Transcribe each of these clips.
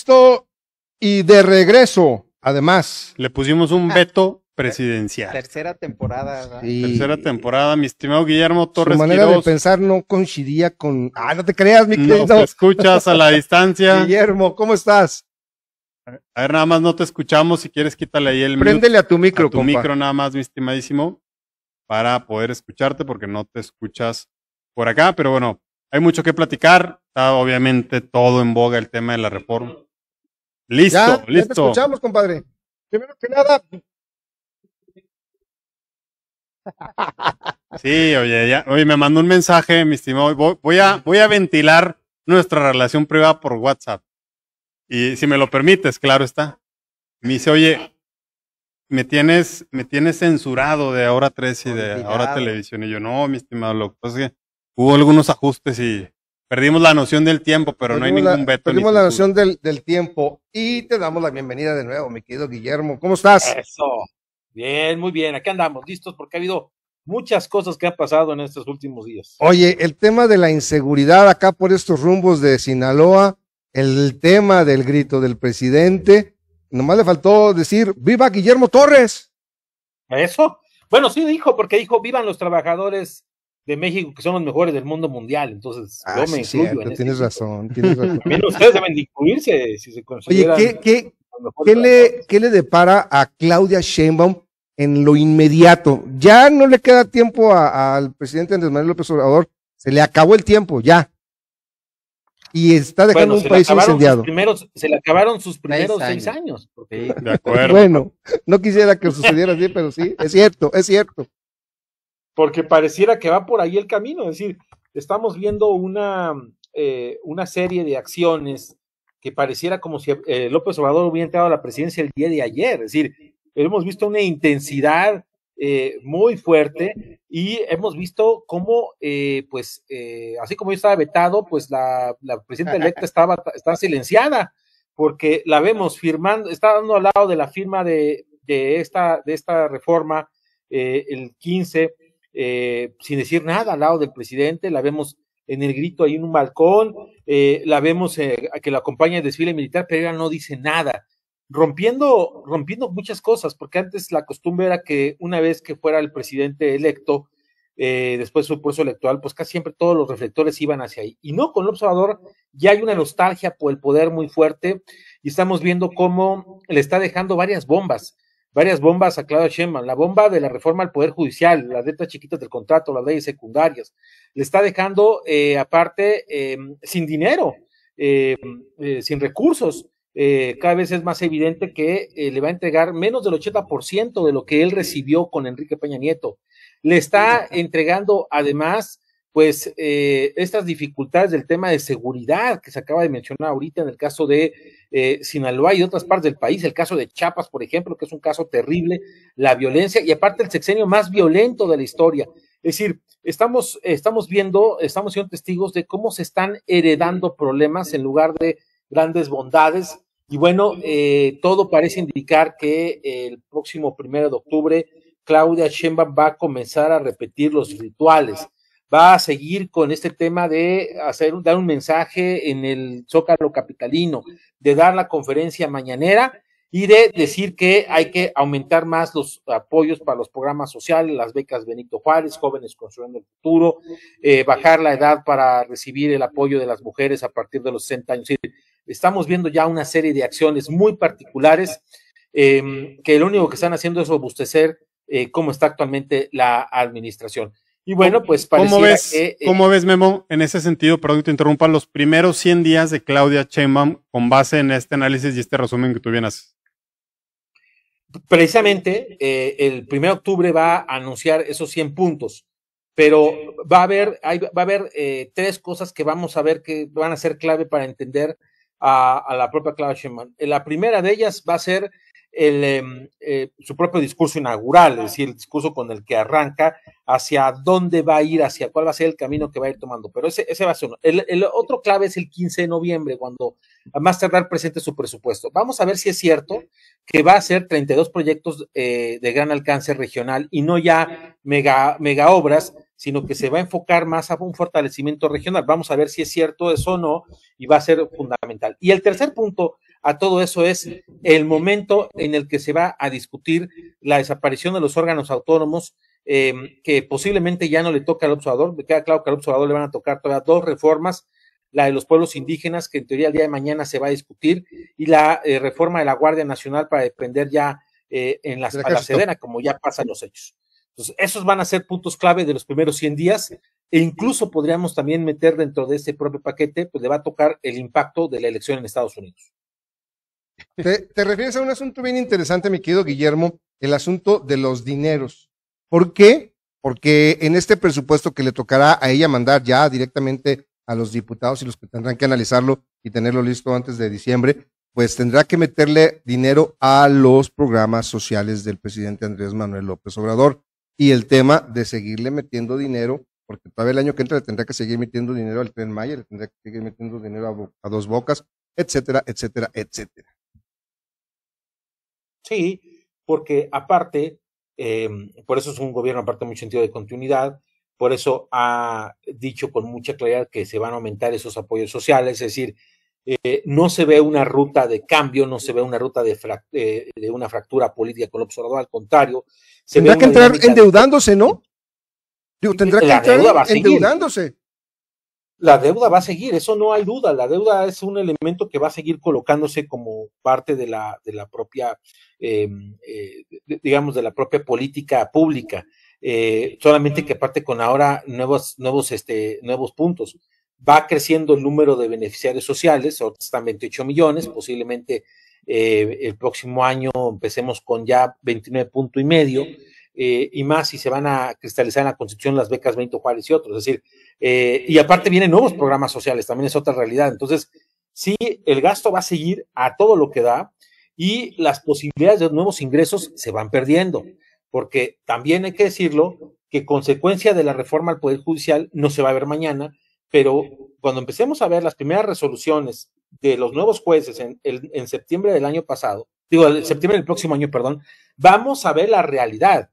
listo y de regreso, además. Le pusimos un veto presidencial. Tercera temporada, ¿verdad? Sí. Tercera temporada, mi estimado Guillermo Torres Su manera Quirós. de pensar no coincidía con... no te creas, mi No querido te escuchas a la distancia. Guillermo, ¿cómo estás? A ver, nada más no te escuchamos. Si quieres, quítale ahí el mute Préndele a tu micro, a tu compa. micro nada más, mi estimadísimo, para poder escucharte, porque no te escuchas por acá. Pero bueno, hay mucho que platicar. Está obviamente todo en boga el tema de la reforma. Listo, Ya te listo. escuchamos, compadre. Primero que nada, Sí, oye, me mandó un mensaje, mi estimado. Voy a ventilar nuestra relación privada por WhatsApp. Y si me lo permites, claro está. Me dice, oye, me tienes censurado de Ahora 3 y de Ahora Televisión. Y yo, no, mi estimado, lo que pasa es que hubo algunos ajustes y perdimos la noción del tiempo, pero no hay ningún veto. perdimos la noción del tiempo y te damos la bienvenida de nuevo, mi querido Guillermo. ¿Cómo estás? Eso. Bien, muy bien. Aquí andamos listos porque ha habido muchas cosas que han pasado en estos últimos días. Oye, el tema de la inseguridad acá por estos rumbos de Sinaloa, el tema del grito del presidente, nomás le faltó decir, ¡viva Guillermo Torres! ¿Eso? Bueno, sí dijo, porque dijo, vivan los trabajadores de México, que son los mejores del mundo mundial. Entonces, yo me sí, incluyo cierto, en este tienes tipo. razón, tienes razón. También ustedes deben de incluirse si se Oye, consideran ¿qué le depara a Claudia Sheinbaum en lo inmediato? Ya no le queda tiempo al presidente Andrés Manuel López Obrador, se le acabó el tiempo, ya. Y está dejando un país incendiado. Se le acabaron sus primeros 6 6 años. Sí. De acuerdo. Bueno, no quisiera que sucediera así, pero sí, es cierto, es cierto. Porque pareciera que va por ahí el camino. Es decir, estamos viendo una serie de acciones que pareciera como si López Obrador hubiera entrado a la presidencia el día de ayer. Es decir, hemos visto una intensidad muy fuerte y hemos visto cómo, así como yo estaba vetado, pues la presidenta electa está silenciada, porque la vemos firmando, está dando al lado de la firma de esta reforma el 15, sin decir nada al lado del presidente. La vemos en el grito ahí en un balcón, la vemos que la acompaña el desfile militar, pero ella no dice nada, rompiendo muchas cosas, porque antes la costumbre era que una vez que fuera el presidente electo, después de su proceso electoral, pues casi siempre todos los reflectores iban hacia ahí, y no, con López Obrador ya hay una nostalgia por el poder muy fuerte, y estamos viendo cómo le está dejando varias bombas a Claudia Sheinbaum, la bomba de la reforma al Poder Judicial, las letras chiquitas del contrato, las leyes secundarias, le está dejando aparte sin dinero, sin recursos. Cada vez es más evidente que le va a entregar menos del 80% de lo que él recibió con Enrique Peña Nieto. Le está entregando además pues estas dificultades del tema de seguridad que se acaba de mencionar ahorita en el caso de Sinaloa y otras partes del país, el caso de Chiapas, por ejemplo, que es un caso terrible, la violencia y aparte el sexenio más violento de la historia. Es decir, estamos siendo testigos de cómo se están heredando problemas en lugar de grandes bondades, y bueno, todo parece indicar que el próximo 1 de octubre Claudia Sheinbaum va a comenzar a repetir los rituales, va a seguir con este tema de dar un mensaje en el Zócalo capitalino, de dar la conferencia mañanera y de decir que hay que aumentar más los apoyos para los programas sociales, las becas Benito Juárez, Jóvenes Construyendo el Futuro, bajar la edad para recibir el apoyo de las mujeres a partir de los 60 años. Estamos viendo ya una serie de acciones muy particulares que lo único que están haciendo es robustecer cómo está actualmente la administración. Y bueno, pues pareciera ¿Cómo ves, Memo, en ese sentido, perdón que te interrumpa, los primeros 100 días de Claudia Sheinbaum con base en este análisis y este resumen que tú bien haces? Precisamente, el 1 de octubre va a anunciar esos 100 puntos, pero va a haber 3 cosas que vamos a ver que van a ser clave para entender a la propia Claudia Sheinbaum. La primera de ellas va a ser su propio discurso inaugural, es decir, el discurso con el que arranca, hacia dónde va a ir, hacia cuál va a ser el camino que va a ir tomando, pero ese va a ser uno. El otro clave es el 15 de noviembre, cuando a más tardar presente su presupuesto. Vamos a ver si es cierto que va a ser 32 proyectos de gran alcance regional y no ya mega obras, sino que se va a enfocar más a un fortalecimiento regional. Vamos a ver si es cierto eso o no, y va a ser fundamental. Y el tercer punto, a todo eso es el momento en el que se va a discutir la desaparición de los órganos autónomos, que posiblemente ya no le toca al observador. Me queda claro que al observador le van a tocar todavía 2 reformas, la de los pueblos indígenas, que en teoría el día de mañana se va a discutir, y la reforma de la Guardia Nacional para depender ya a la Sedena, como ya pasan los hechos. Entonces, esos van a ser puntos clave de los primeros 100 días, e incluso podríamos también meter dentro de ese propio paquete, pues le va a tocar el impacto de la elección en Estados Unidos. Te refieres a un asunto bien interesante, mi querido Guillermo, el asunto de los dineros. ¿Por qué? Porque en este presupuesto que le tocará a ella mandar ya directamente a los diputados y los que tendrán que analizarlo y tenerlo listo antes de diciembre, pues tendrá que meterle dinero a los programas sociales del presidente Andrés Manuel López Obrador, y el tema de seguirle metiendo dinero, porque todavía el año que entra le tendrá que seguir metiendo dinero al Tren Maya, le tendrá que seguir metiendo dinero a Dos Bocas, etcétera, etcétera, etcétera. Sí, porque aparte, por eso es un gobierno aparte mucho sentido de continuidad, por eso ha dicho con mucha claridad que se van a aumentar esos apoyos sociales, es decir, no se ve una ruta de cambio, no se ve una ruta de una fractura política con López Obrador, al contrario. Tendrá que entrar endeudándose, ¿no? Digo, tendrá que entrar endeudándose. La deuda va a seguir, eso no hay duda. La deuda es un elemento que va a seguir colocándose como parte de la propia, digamos, de la propia política pública. Solamente que aparte con ahora nuevos puntos. Va creciendo el número de beneficiarios sociales, ahora están 28 millones, posiblemente el próximo año empecemos con ya 29,5 millones, y más si se van a cristalizar en la Constitución las becas Benito Juárez y otros, es decir, y aparte vienen nuevos programas sociales, también es otra realidad. Entonces, sí, el gasto va a seguir a todo lo que da, y las posibilidades de nuevos ingresos se van perdiendo, porque también hay que decirlo, que consecuencia de la reforma al Poder Judicial no se va a ver mañana, pero cuando empecemos a ver las primeras resoluciones de los nuevos jueces en septiembre del año pasado, en septiembre del próximo año, perdón, vamos a ver la realidad.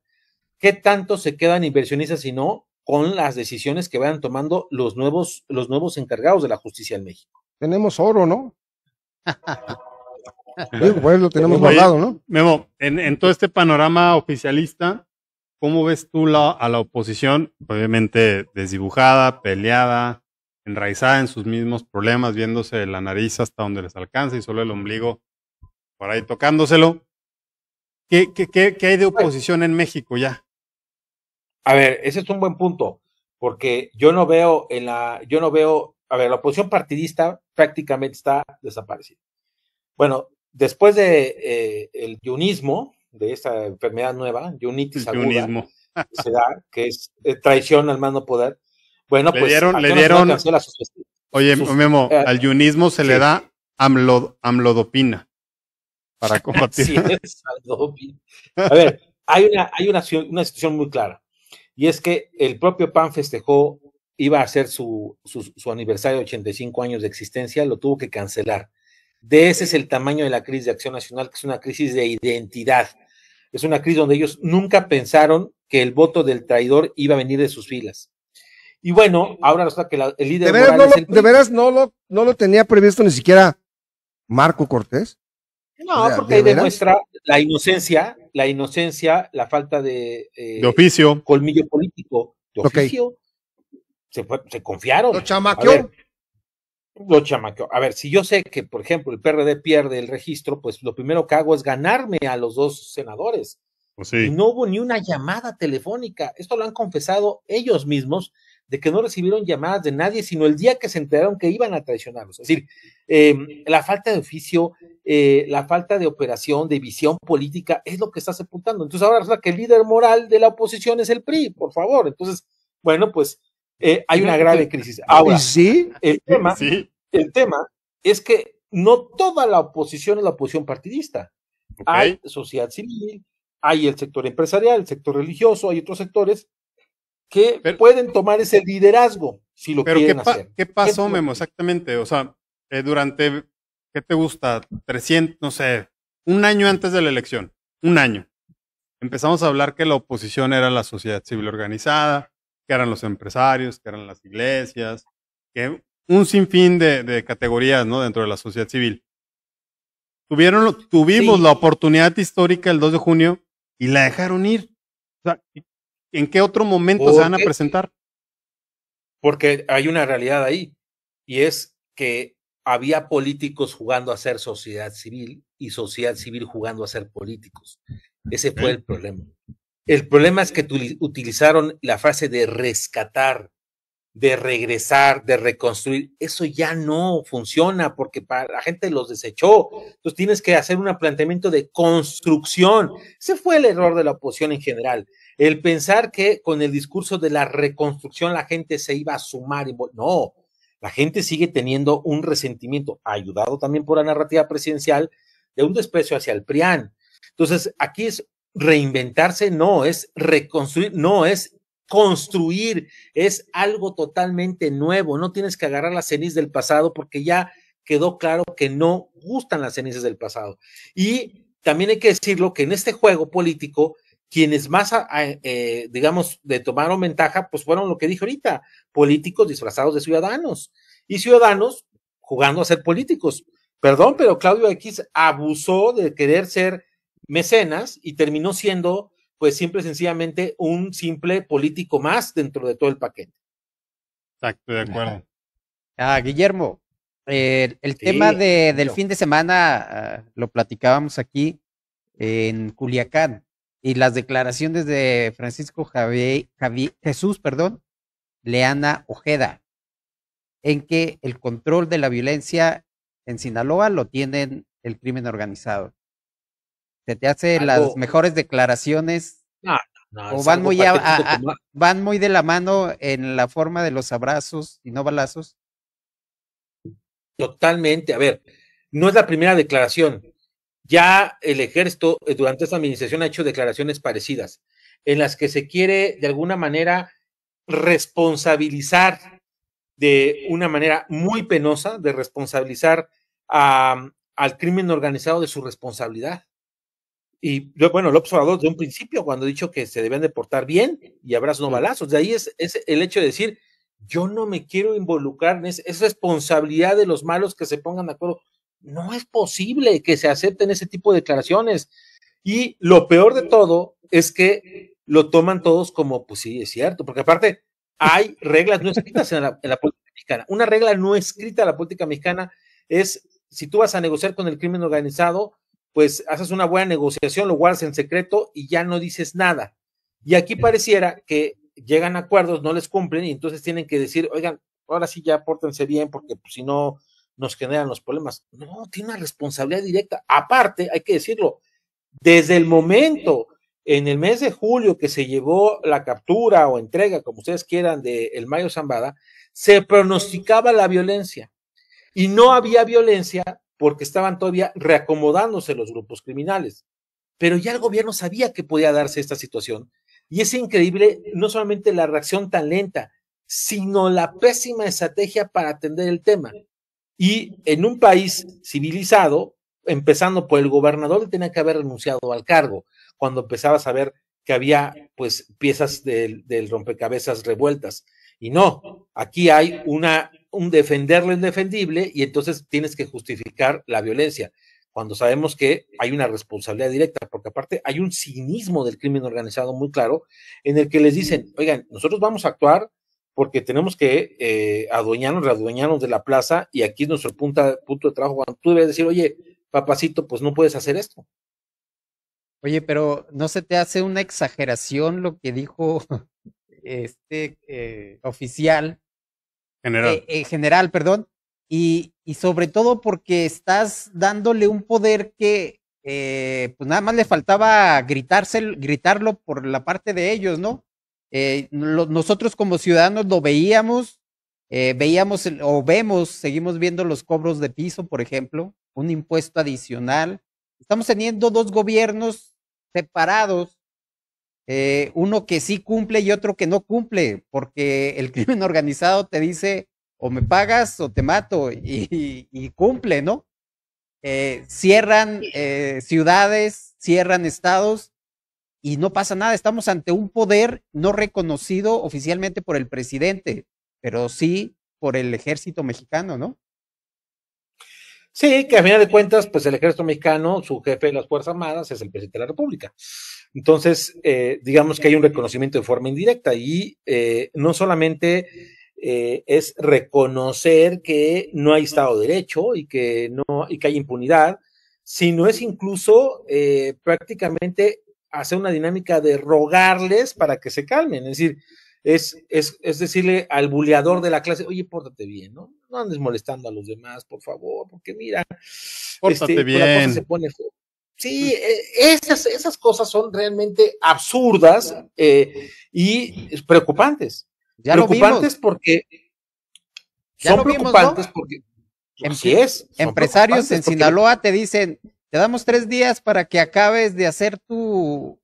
¿Qué tanto se quedan inversionistas y no con las decisiones que vayan tomando los nuevos encargados de la justicia en México? Tenemos oro, ¿no? Pues lo tenemos guardado, ¿no? Memo, en todo este panorama oficialista, ¿cómo ves tú a la oposición? Obviamente desdibujada, peleada, enraizada en sus mismos problemas, viéndose la nariz hasta donde les alcanza y solo el ombligo por ahí tocándoselo. ¿Qué hay de oposición en México ya? A ver, ese es un buen punto, porque yo no veo, a ver, la oposición partidista prácticamente está desaparecida. Bueno, después de el yunismo, de esta enfermedad nueva, yunitis aguda, se da, que es traición al mando poder. Bueno, le dieron, oye, Memo, al yunismo se le da amlodopina para combatir. Sí, a ver, hay una situación muy clara, y es que el propio PAN festejó, iba a hacer su aniversario de 85 años de existencia, lo tuvo que cancelar. De ese es el tamaño de la crisis de Acción Nacional, que es una crisis de identidad. Es una crisis donde ellos nunca pensaron que el voto del traidor iba a venir de sus filas. Y bueno, ahora resulta que el líder moral es el PRI. ¿De veras no lo tenía previsto ni siquiera Marco Cortés? No, o sea, porque ahí demuestra la inocencia, la falta de oficio, colmillo político, de oficio. Se confiaron. Lo chamaqueó. A ver, si yo sé que, por ejemplo, el PRD pierde el registro, pues lo primero que hago es ganarme a los 2 senadores. Pues sí. Y no hubo ni una llamada telefónica. Esto lo han confesado ellos mismos, de que no recibieron llamadas de nadie, sino el día que se enteraron que iban a traicionarlos. Es decir, la falta de oficio, la falta de operación, de visión política, es lo que está sepultando. Entonces ahora resulta que el líder moral de la oposición es el PRI, por favor. Entonces, bueno, pues hay una grave crisis. Ahora, ¿sí? el tema es que no toda la oposición es la oposición partidista. Okay. Hay sociedad civil, hay el sector empresarial, el sector religioso, hay otros sectores que pueden tomar ese liderazgo si lo quieren hacer. ¿Qué pasó, Memo, exactamente? O sea, durante, ¿qué te gusta? 300, no sé, un año antes de la elección, un año. Empezamos a hablar que la oposición era la sociedad civil organizada, que eran los empresarios, que eran las iglesias, que un sinfín de categorías, ¿no? Dentro de la sociedad civil. Tuvimos Sí. la oportunidad histórica el 2 de junio y la dejaron ir. O sea, ¿en qué otro momento se van a Porque, presentar? porque hay una realidad ahí, y es que había políticos jugando a ser sociedad civil y sociedad civil jugando a ser políticos. Ese fue ¿Eh? el problema. El problema es que utilizaron la frase de rescatar, de regresar, de reconstruir. Eso ya no funciona porque para la gente los desechó. Entonces tienes que hacer un planteamiento de construcción. Ese fue el error de la oposición en general. El pensar que con el discurso de la reconstrucción la gente se iba a sumar. No, la gente sigue teniendo un resentimiento, ayudado también por la narrativa presidencial, de un desprecio hacia el PRIAN. Entonces, aquí es reinventarse, no, es reconstruir, no, es construir, es algo totalmente nuevo. No tienes que agarrar las cenizas del pasado porque ya quedó claro que no gustan las cenizas del pasado. Y también hay que decirlo que en este juego político, quienes más, digamos, de tomaron ventaja, pues fueron lo que dije ahorita, políticos disfrazados de ciudadanos y ciudadanos jugando a ser políticos. Perdón, pero Claudio X abusó de querer ser mecenas y terminó siendo, pues, simple y sencillamente un simple político más dentro de todo el paquete. Exacto, de acuerdo. Guillermo, el tema Sí, del fin de semana lo platicábamos aquí en Culiacán y las declaraciones de Francisco Jesús, Leana Ojeda, en que el control de la violencia en Sinaloa lo tienen el crimen organizado. ¿Se te hace las algo, mejores declaraciones no, no, o es van algo muy, patético como, van muy de la mano en la forma de los abrazos y no balazos? totalmente. A ver, no es la primera declaración. Ya el ejército durante esta administración ha hecho declaraciones parecidas, en las que se quiere de alguna manera responsabilizar de una manera muy penosa, de responsabilizar al crimen organizado de su responsabilidad. Y bueno, López Obrador de un principio, cuando ha dicho que se deben de portar bien y abrazos no balazos, de ahí es el hecho de decir, yo no me quiero involucrar en es responsabilidad de los malos que se pongan de acuerdo. No es posible que se acepten ese tipo de declaraciones. Y lo peor de todo es que lo toman todos como, pues sí, es cierto, porque aparte hay reglas no escritas en la política mexicana. Una regla no escrita en la política mexicana es, si tú vas a negociar con el crimen organizado, pues haces una buena negociación, lo guardas en secreto y ya no dices nada. Y aquí pareciera que llegan a acuerdos, no les cumplen y entonces tienen que decir, oigan, ahora sí ya pórtense bien porque pues, si no nos generan los problemas. No, tiene una responsabilidad directa. Aparte, hay que decirlo, desde el momento en el mes de julio que se llevó la captura o entrega, como ustedes quieran, de el Mayo Zambada, se pronosticaba la violencia y no había violencia porque estaban todavía reacomodándose los grupos criminales. Pero ya el gobierno sabía que podía darse esta situación y es increíble no solamente la reacción tan lenta, sino la pésima estrategia para atender el tema. Y en un país civilizado, empezando por el gobernador, tenía que haber renunciado al cargo cuando empezabas a ver que había pues piezas del rompecabezas revueltas. Y no, aquí hay un defender lo indefendible y entonces tienes que justificar la violencia, cuando sabemos que hay una responsabilidad directa, porque aparte hay un cinismo del crimen organizado muy claro, en el que les dicen, oigan, nosotros vamos a actuar porque tenemos que readueñarnos de la plaza y aquí es nuestro punto de trabajo. Cuando tú debes decir, oye, papacito, pues no puedes hacer esto. Oye, pero ¿no se te hace una exageración lo que dijo oficial, General. general, perdón? Y sobre todo porque estás dándole un poder que pues nada más le faltaba gritarlo por la parte de ellos, ¿no? Nosotros como ciudadanos lo veíamos, o vemos, seguimos viendo los cobros de piso, por ejemplo, un impuesto adicional. Estamos teniendo dos gobiernos separados, uno que sí cumple y otro que no cumple, porque el crimen organizado te dice o me pagas o te mato y cumple, ¿no? Cierran ciudades, cierran estados y no pasa nada. Estamos ante un poder no reconocido oficialmente por el presidente, pero sí por el ejército mexicano, ¿no? Sí, que a final de cuentas, pues el ejército mexicano, su jefe de las Fuerzas Armadas es el presidente de la República. Entonces, digamos que hay un reconocimiento de forma indirecta y no solamente es reconocer que no hay Estado de Derecho y que hay impunidad, sino es incluso prácticamente hacer una dinámica de rogarles para que se calmen. Es decir, es decirle al buleador de la clase, oye, pórtate bien, ¿no? No andes molestando a los demás, por favor, porque mira, Pórtate pues la cosa se bien. pone fea. Sí, esas cosas son realmente absurdas y preocupantes. Ya lo Preocupantes vimos, porque ya son lo vimos, preocupantes ¿no? porque así es. Son Empresarios en preocupantes porque Sinaloa te dicen, te damos 3 días para que acabes de hacer tu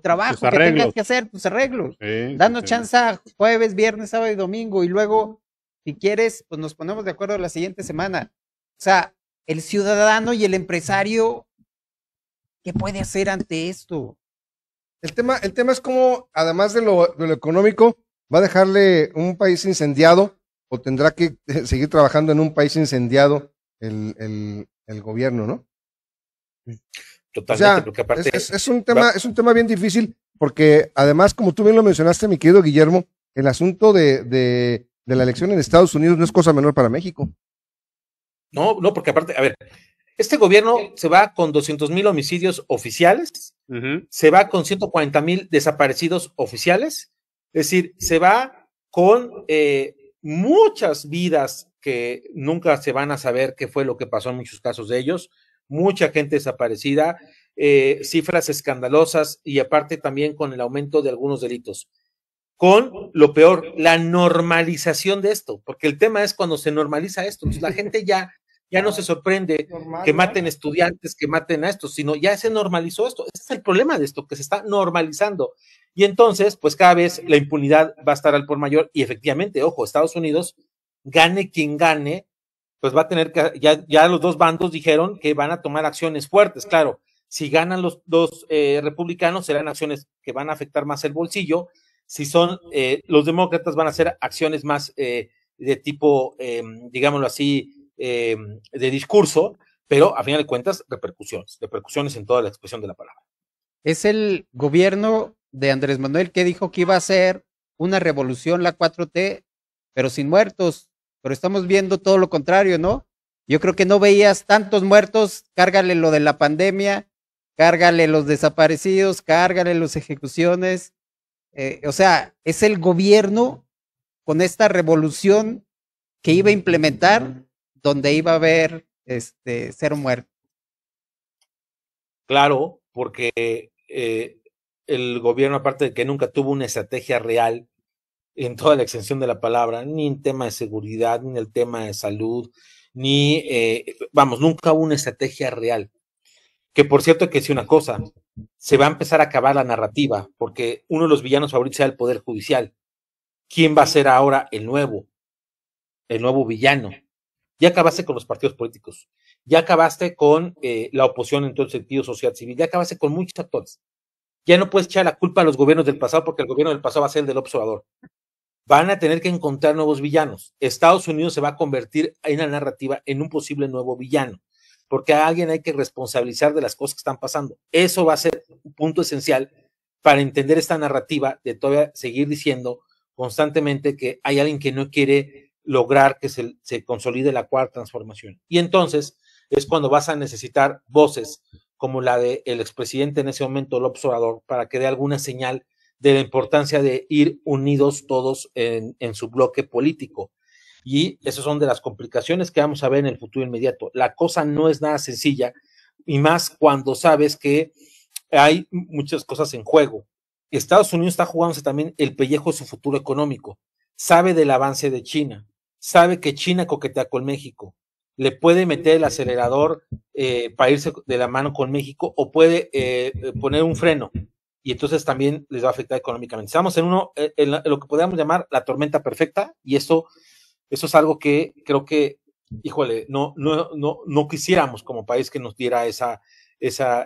trabajo Tus que tengas arreglos. que hacer, tus arreglos. Sí, Danos sí. chance jueves, viernes, sábado y domingo, y luego, si quieres, pues nos ponemos de acuerdo la siguiente semana. O sea, el ciudadano y el empresario, ¿qué puede hacer ante esto? El tema es cómo, además de lo económico, va a dejarle un país incendiado o tendrá que seguir trabajando en un país incendiado el gobierno, ¿no? O totalmente, sea, porque aparte es un tema bien difícil, porque además, como tú bien lo mencionaste, mi querido Guillermo, el asunto de la elección en Estados Unidos no es cosa menor para México. no, porque aparte, a ver, este gobierno se va con 200,000 homicidios oficiales, se va con 140,000 desaparecidos oficiales, es decir, se va con muchas vidas que nunca se van a saber qué fue lo que pasó en muchos casos de ellos, mucha gente desaparecida, cifras escandalosas y aparte también con el aumento de algunos delitos. Con lo peor, la normalización de esto, porque el tema es cuando se normaliza esto, entonces la gente ya no se sorprende que maten estudiantes, que maten a estos, sino ya se normalizó esto. Ese es el problema de esto, que se está normalizando. Y entonces, pues cada vez la impunidad va a estar al por mayor y efectivamente, ojo, Estados Unidos, gane quien gane, pues va a tener que, ya los dos bandos dijeron que van a tomar acciones fuertes, claro. Si ganan los dos republicanos, serán acciones que van a afectar más el bolsillo. Si son los demócratas, van a hacer acciones más de tipo, digámoslo así, de discurso, pero a final de cuentas, repercusiones en toda la expresión de la palabra. Es el gobierno de Andrés Manuel que dijo que iba a ser una revolución la 4T, pero sin muertos. Pero estamos viendo todo lo contrario, ¿no? Yo creo que no veías tantos muertos, cárgale lo de la pandemia, cárgale los desaparecidos, cárgale las ejecuciones. O sea, es el gobierno con esta revolución que iba a implementar, donde iba a haber cero muertos. Claro, porque el gobierno, aparte de que nunca tuvo una estrategia real en toda la extensión de la palabra, ni en tema de seguridad, ni en el tema de salud, ni, nunca hubo una estrategia real. Que por cierto, hay que decir una cosa, se va a empezar a acabar la narrativa, porque uno de los villanos favoritos sea el Poder Judicial. ¿Quién va a ser ahora el nuevo villano? Ya acabaste con los partidos políticos, ya acabaste con la oposición en todo el sentido social civil, ya acabaste con muchos actores. Ya no puedes echar la culpa a los gobiernos del pasado porque el gobierno del pasado va a ser el del observador. Van a tener que encontrar nuevos villanos. Estados Unidos se va a convertir en la narrativa en un posible nuevo villano, porque a alguien hay que responsabilizar de las cosas que están pasando. Eso va a ser un punto esencial para entender esta narrativa de todavía seguir diciendo constantemente que hay alguien que no quiere lograr que se consolide la cuarta transformación. Y entonces es cuando vas a necesitar voces como la del expresidente en ese momento, López Obrador, para que dé alguna señal de la importancia de ir unidos todos en su bloque político. Y esas son de las complicaciones que vamos a ver en el futuro inmediato. La cosa no es nada sencilla, y más cuando sabes que hay muchas cosas en juego. Estados Unidos está jugándose también el pellejo de su futuro económico. Sabe del avance de China, sabe que China coquetea con México, le puede meter el acelerador para irse de la mano con México o puede poner un freno y entonces también les va a afectar económicamente. Estamos en lo que podríamos llamar la tormenta perfecta y eso es algo que creo que, híjole, no quisiéramos como país que nos diera ese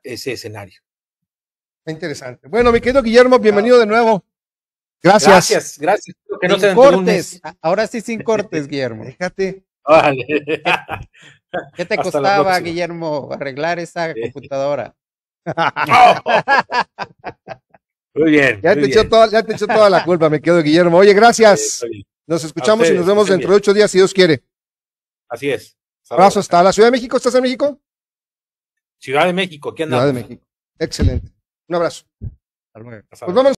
escenario. Interesante. Bueno, mi querido Guillermo, bienvenido de nuevo. Gracias. Gracias. Que no sin cortes. Ahora sí sin cortes, Guillermo. Déjate. Vale. ¿Qué te Hasta la costaba, próxima. Guillermo, arreglar esa computadora? Muy bien. Ya muy te echó bien. toda, ya te echó toda la culpa, me quedo Guillermo. Oye, gracias. Está bien. Nos escuchamos y ustedes, nos vemos que estén dentro de 8 días, si Dios quiere. Así es. Abrazo hasta la Ciudad de México. ¿Estás en México? Ciudad de México, ¿qué Ciudad andamos? de México. Excelente. Un abrazo. Hasta luego. Pues vamos.